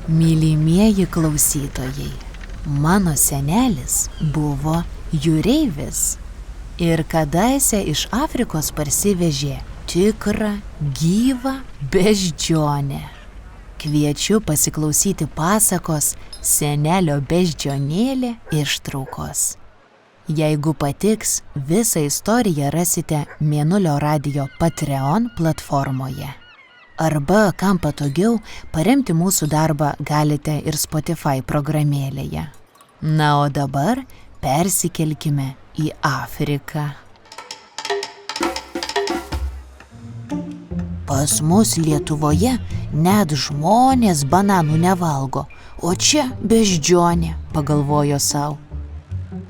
Mylimieji klausytojai, mano senelis buvo jūreivis ir kadaise iš Afrikos parsivežė tikrą, gyvą beždžionę. Kviečiu pasiklausyti pasakos Senelio beždžionėlė ištraukos. Jeigu patiks, visą istoriją rasite Mėnulio radijo Patreon platformoje. Arba, kam patogiau, paremti mūsų darbą galite ir Spotify programėlėje. Na, o dabar persikelkime į Afriką. Pas mus Lietuvoje net žmonės bananų nevalgo, o čia beždžionė, pagalvojo sau.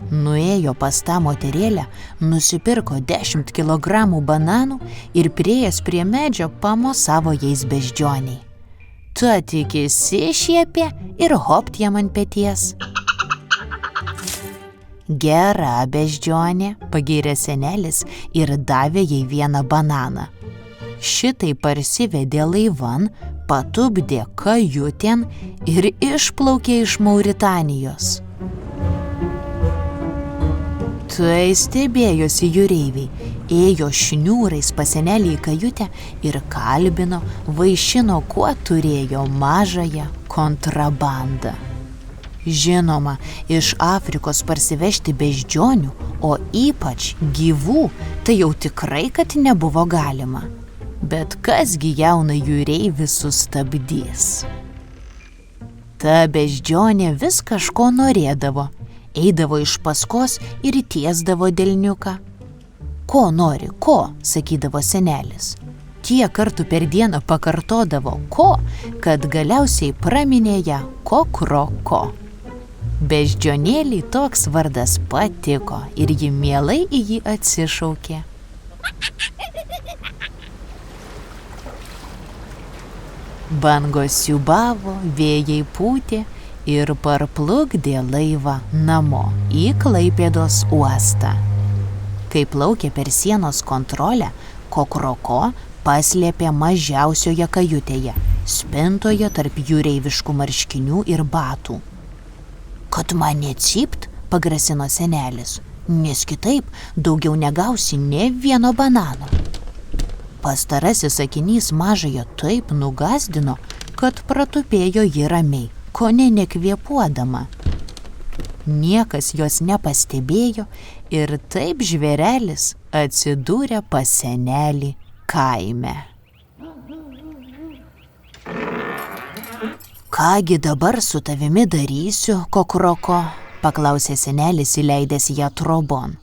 Nuėjo pas tą moterėlę, nusipirko 10 kilogramų bananų ir priėjęs prie medžio pamosavo jais beždžioniai. Tu tik įsišiepė ir hopt jam ant peties. Gera beždžionė, pagyrė senelis ir davė jai vieną bananą. Šitai parsivedė laivan, patupdė kajutėn ir išplaukė iš Mauritanijos. Tai stebėjosi jūreiviai, ėjo šniūrais pas senelį į kajutę ir kalbino, vaišino, kuo turėjo mažąją kontrabandą. Žinoma, iš Afrikos parsivežti beždžionių, o ypač gyvų, tai jau tikrai, kad nebuvo galima. Bet kasgi jauną jūreivį sustabdys? Ta beždžionė vis kažko norėdavo. Eidavo iš paskos ir tiesdavo delniuką. Ko nori, ko, sakydavo senelis. Tiek kartų per dieną pakartodavo ko, kad galiausiai praminė ją Kokroko. Beždžionėliai toks vardas patiko ir ji mielai į jį atsišaukė. Bangos siūbavo, vėjai pūtė ir parplukdė laivą namo į Klaipėdos uostą. Kai plaukė per sienos kontrolę, Kokroko paslėpė mažiausioje kajutėje, spintoje tarp jūreiviškų marškinių ir batų. Kad man necypt, pagrasino senelis, nes kitaip daugiau negausi nė vieno banano. Pastarasis sakinys mažąją taip nugazdino, kad pratupėjo ji ramiai, kone nekvėpuodama. Niekas jos nepastebėjo ir taip žvėrelis atsidūrė pas senelį kaime. Kągi dabar su tavimi darysiu, Kokroko, paklausė senelis įleidęs ją trobon.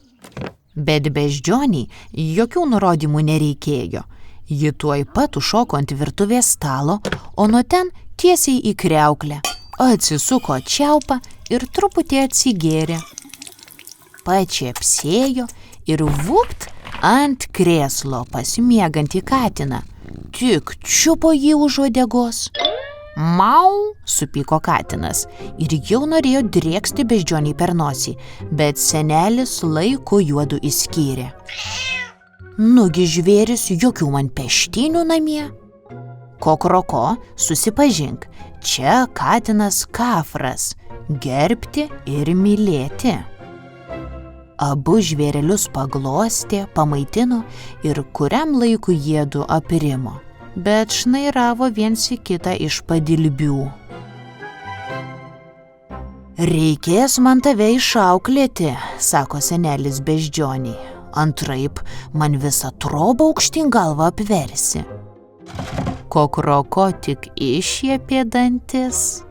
Bet beždžioniai jokių nurodymų nereikėjo. Ji tuoj pat užšoko ant virtuvės stalo, o nuo ten tiesiai į kriauklę. Atsisuko čiaupą ir truputį atsigėrė. Pačepsėjo ir vupt ant krėslo pasimiegantį katiną. Tik čiupo jį už uodegos. Mau, supyko katinas ir jau norėjo drėksti beždžioniai per nosį, bet senelis laiku juodu įskyrė. Nugi žvėris, jokių man peštinių namie. Kokroko, susipažink, čia katinas Kafras, gerbti ir mylėti. Abu žvėrelius paglostė, pamaitino ir kuriam laiku jiedu aprimo, bet šnairavo viens į kitą iš padilbių. Reikės man tave išauklėti, sako senelis beždžioniai, antraip man visą trobą aukštyn galvą apversi. Kokroko tik iššiepė dantis.